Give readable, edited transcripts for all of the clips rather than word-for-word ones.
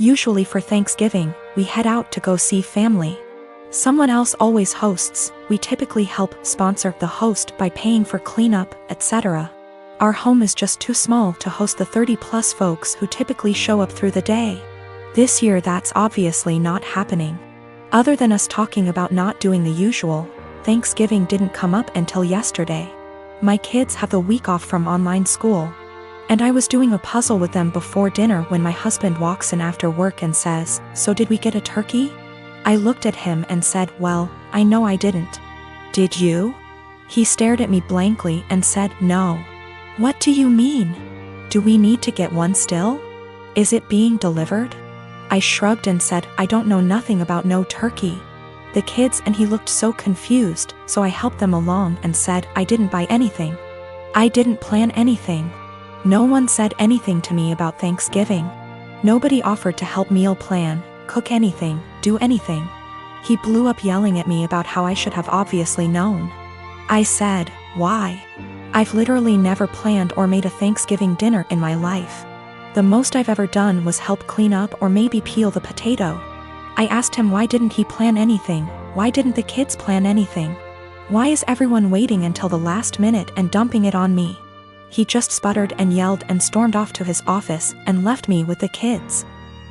Usually for Thanksgiving, we head out to go see family. Someone else always hosts. We typically help sponsor the host by paying for cleanup, etc. Our home is just too small to host the 30+ folks who typically show up through the day. This year that's obviously not happening. Other than us talking about not doing the usual, Thanksgiving didn't come up until yesterday. My kids have the week off from online school, and I was doing a puzzle with them before dinner when my husband walks in after work and says, "So did we get a turkey?" I looked at him and said, "Well, I know I didn't." "Did you?" He stared at me blankly and said, "No." "What do you mean? Do we need to get one still? Is it being delivered?" I shrugged and said, "I don't know nothing about no turkey." The kids and he looked so confused, so I helped them along and said, "I didn't buy anything. I didn't plan anything. No one said anything to me about Thanksgiving. Nobody offered to help meal plan, cook anything, do anything." He blew up yelling at me about how I should have obviously known. I said, "Why? I've literally never planned or made a Thanksgiving dinner in my life. The most I've ever done was help clean up or maybe peel the potato." I asked him why didn't he plan anything, why didn't the kids plan anything? Why is everyone waiting until the last minute and dumping it on me? He just sputtered and yelled and stormed off to his office and left me with the kids.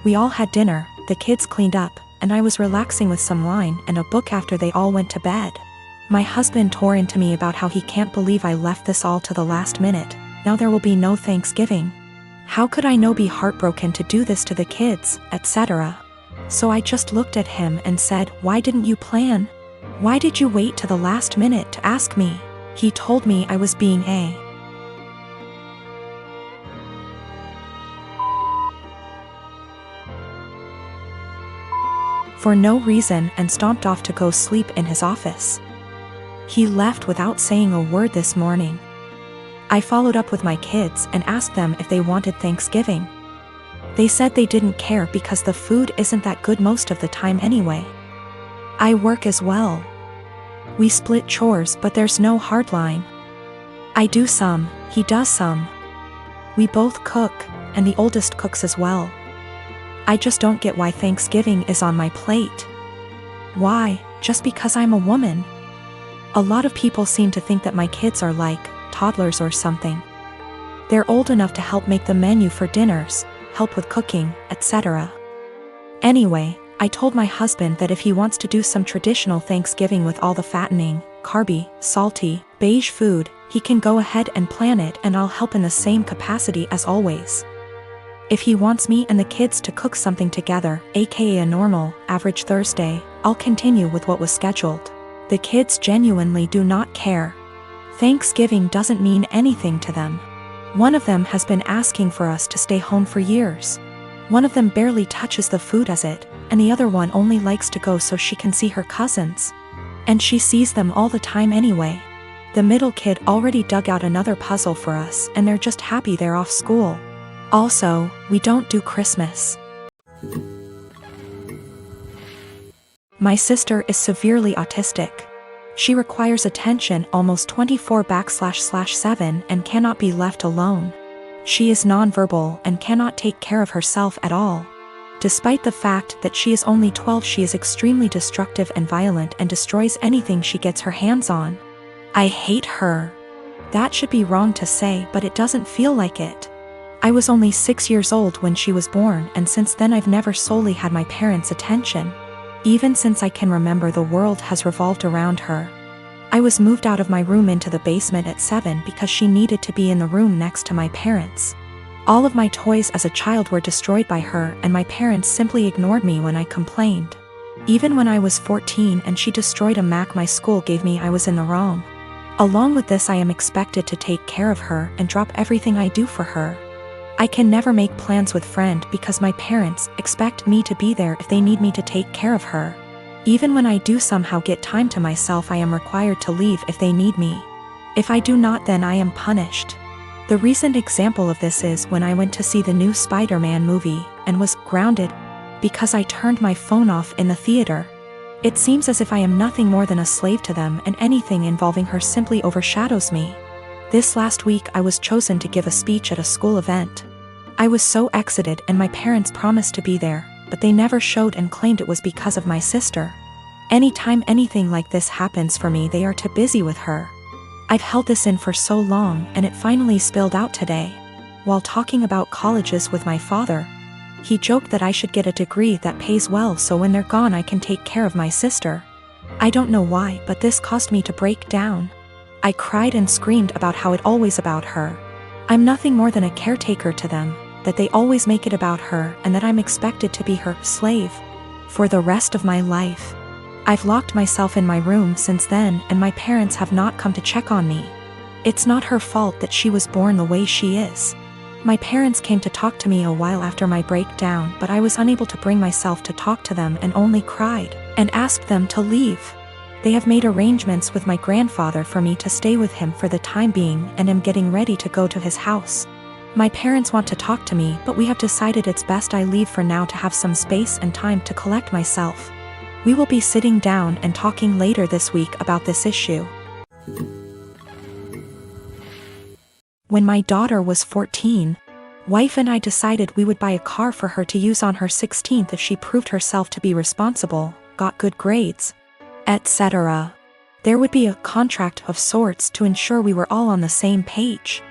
We all had dinner, the kids cleaned up, and I was relaxing with some wine and a book after they all went to bed. My husband tore into me about how he can't believe I left this all to the last minute. Now there will be no Thanksgiving. How could I not be heartbroken to do this to the kids, etc. So I just looked at him and said, "Why didn't you plan? Why did you wait to the last minute to ask me?" He told me I was being for no reason and stomped off to go sleep in his office. He left without saying a word this morning. I followed up with my kids and asked them if they wanted Thanksgiving. They said they didn't care because the food isn't that good most of the time anyway. I work as well. We split chores, but there's no hard line. I do some, he does some. We both cook, and the oldest cooks as well. I just don't get why Thanksgiving is on my plate. Why, just because I'm a woman? A lot of people seem to think that my kids are like toddlers or something. They're old enough to help make the menu for dinners, help with cooking, etc. Anyway, I told my husband that if he wants to do some traditional Thanksgiving with all the fattening, carby, salty, beige food, he can go ahead and plan it and I'll help in the same capacity as always. If he wants me and the kids to cook something together, aka a normal, average Thursday, I'll continue with what was scheduled. The kids genuinely do not care. Thanksgiving doesn't mean anything to them. One of them has been asking for us to stay home for years. One of them barely touches the food as it, and the other one only likes to go so she can see her cousins. And she sees them all the time anyway. The middle kid already dug out another puzzle for us and they're just happy they're off school. Also, we don't do Christmas. My sister is severely autistic. She requires attention almost 24/7 and cannot be left alone. She is nonverbal and cannot take care of herself at all. Despite the fact that she is only 12, she is extremely destructive and violent and destroys anything she gets her hands on. I hate her. That should be wrong to say, but it doesn't feel like it. I was only 6 years old when she was born, and since then I've never solely had my parents' attention. Even since I can remember, the world has revolved around her. I was moved out of my room into the basement at 7 because she needed to be in the room next to my parents. All of my toys as a child were destroyed by her, and my parents simply ignored me when I complained. Even when I was 14 and she destroyed a Mac my school gave me, I was in the wrong. Along with this, I am expected to take care of her and drop everything I do for her. I can never make plans with friend because my parents expect me to be there if they need me to take care of her. Even when I do somehow get time to myself, I am required to leave if they need me. If I do not, then I am punished. The recent example of this is when I went to see the new Spider-Man movie and was grounded because I turned my phone off in the theater. It seems as if I am nothing more than a slave to them, and anything involving her simply overshadows me. This last week I was chosen to give a speech at a school event. I was so excited and my parents promised to be there, but they never showed and claimed it was because of my sister. Anytime anything like this happens for me, they are too busy with her. I've held this in for so long and it finally spilled out today. While talking about colleges with my father, he joked that I should get a degree that pays well so when they're gone I can take care of my sister. I don't know why, but this caused me to break down. I cried and screamed about how it's always about her. I'm nothing more than a caretaker to them, that they always make it about her and that I'm expected to be her slave for the rest of my life. I've locked myself in my room since then and my parents have not come to check on me. It's not her fault that she was born the way she is. My parents came to talk to me a while after my breakdown, but I was unable to bring myself to talk to them and only cried and asked them to leave. They have made arrangements with my grandfather for me to stay with him for the time being and am getting ready to go to his house. My parents want to talk to me, but we have decided it's best I leave for now to have some space and time to collect myself. We will be sitting down and talking later this week about this issue. When my daughter was 14, wife and I decided we would buy a car for her to use on her 16th if she proved herself to be responsible, got good grades, etc. There would be a contract of sorts to ensure we were all on the same page.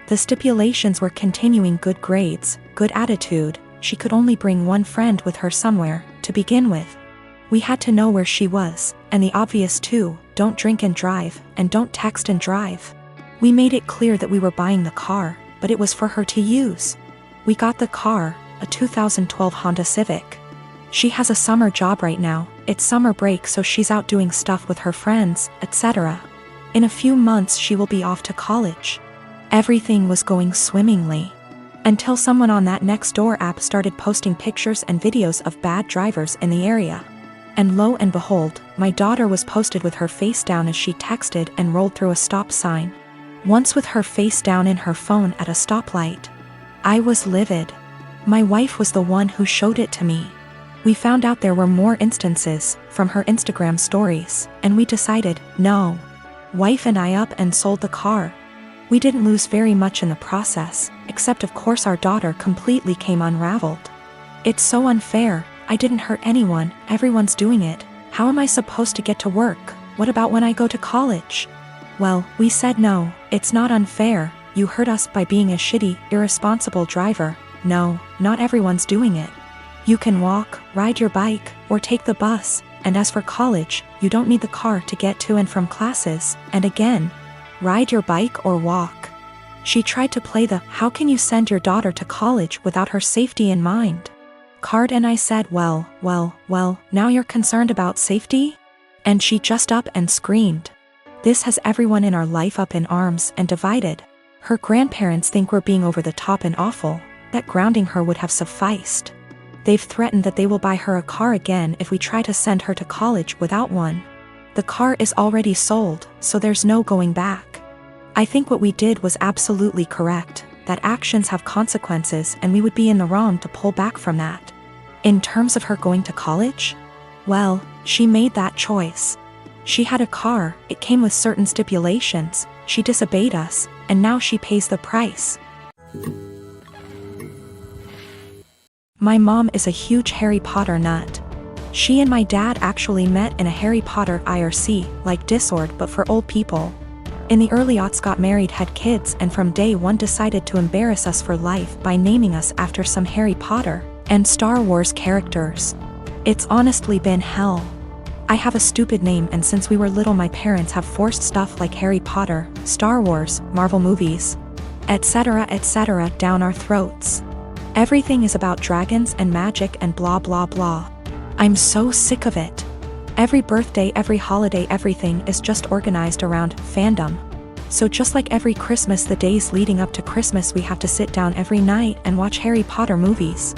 The stipulations were continuing good grades, good attitude, she could only bring one friend with her somewhere, to begin with. We had to know where she was, and the obvious too, don't drink and drive, and don't text and drive. We made it clear that we were buying the car, but it was for her to use. We got the car, a 2012 Honda Civic. She has a summer job right now, it's summer break so she's out doing stuff with her friends, etc. In a few months she will be off to college. Everything was going swimmingly. Until someone on that Nextdoor app started posting pictures and videos of bad drivers in the area. And lo and behold, my daughter was posted with her face down as she texted and rolled through a stop sign. Once with her face down in her phone at a stoplight. I was livid. My wife was the one who showed it to me. We found out there were more instances from her Instagram stories, and we decided, no. Wife and I up and sold the car. We didn't lose very much in the process, except of course our daughter completely came unraveled. It's so unfair, I didn't hurt anyone, everyone's doing it. How am I supposed to get to work? What about when I go to college? Well, we said no, it's not unfair, you hurt us by being a shitty, irresponsible driver. No, not everyone's doing it. You can walk, ride your bike, or take the bus, and as for college, you don't need the car to get to and from classes, and again, ride your bike or walk. She tried to play the "how can you send your daughter to college without her safety in mind?" card and I said well, now you're concerned about safety? And she just up and screamed. This has everyone in our life up in arms and divided. Her grandparents think we're being over the top and awful, that grounding her would have sufficed. They've threatened that they will buy her a car again if we try to send her to college without one. The car is already sold, so there's no going back. I think what we did was absolutely correct, that actions have consequences and we would be in the wrong to pull back from that. In terms of her going to college? Well, she made that choice. She had a car, it came with certain stipulations, she disobeyed us, and now she pays the price. My mom is a huge Harry Potter nut. She and my dad actually met in a Harry Potter IRC, like Discord but for old people. In the early aughts got married, had kids, and from day one decided to embarrass us for life by naming us after some Harry Potter and Star Wars characters. It's honestly been hell. I have a stupid name, and since we were little my parents have forced stuff like Harry Potter, Star Wars, Marvel movies, etc. down our throats. Everything is about dragons and magic and blah blah blah. I'm so sick of it. Every birthday, every holiday, everything is just organized around fandom. So just like every Christmas, the days leading up to Christmas we have to sit down every night and watch Harry Potter movies.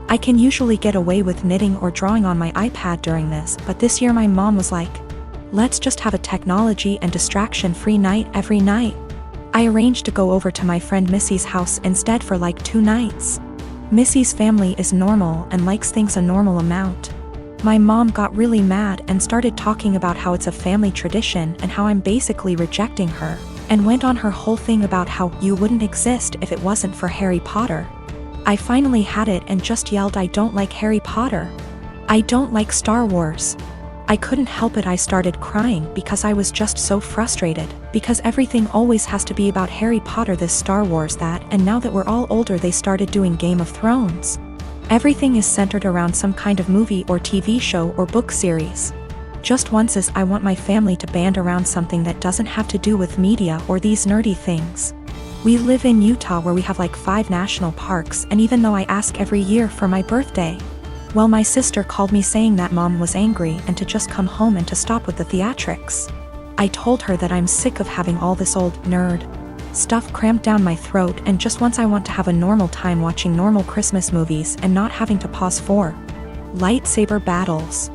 I can usually get away with knitting or drawing on my iPad during this, but this year my mom was like, let's just have a technology and distraction-free night every night. I arranged to go over to my friend Missy's house instead for like 2 nights. Missy's family is normal and likes things a normal amount. My mom got really mad and started talking about how it's a family tradition and how I'm basically rejecting her, and went on her whole thing about how you wouldn't exist if it wasn't for Harry Potter. I finally had it and just yelled, I don't like Harry Potter. I don't like Star Wars. I couldn't help it, I started crying because I was just so frustrated, because everything always has to be about Harry Potter, this, Star Wars, that, and now that we're all older they started doing Game of Thrones. Everything is centered around some kind of movie or TV show or book series. Just once is, I want my family to band around something that doesn't have to do with media or these nerdy things. We live in Utah where we have like 5 national parks, and even though I ask every year for my birthday, well, my sister called me saying that mom was angry and to just come home and to stop with the theatrics. I told her that I'm sick of having all this old nerd stuff cramped down my throat, and just once I want to have a normal time watching normal Christmas movies and not having to pause for lightsaber battles.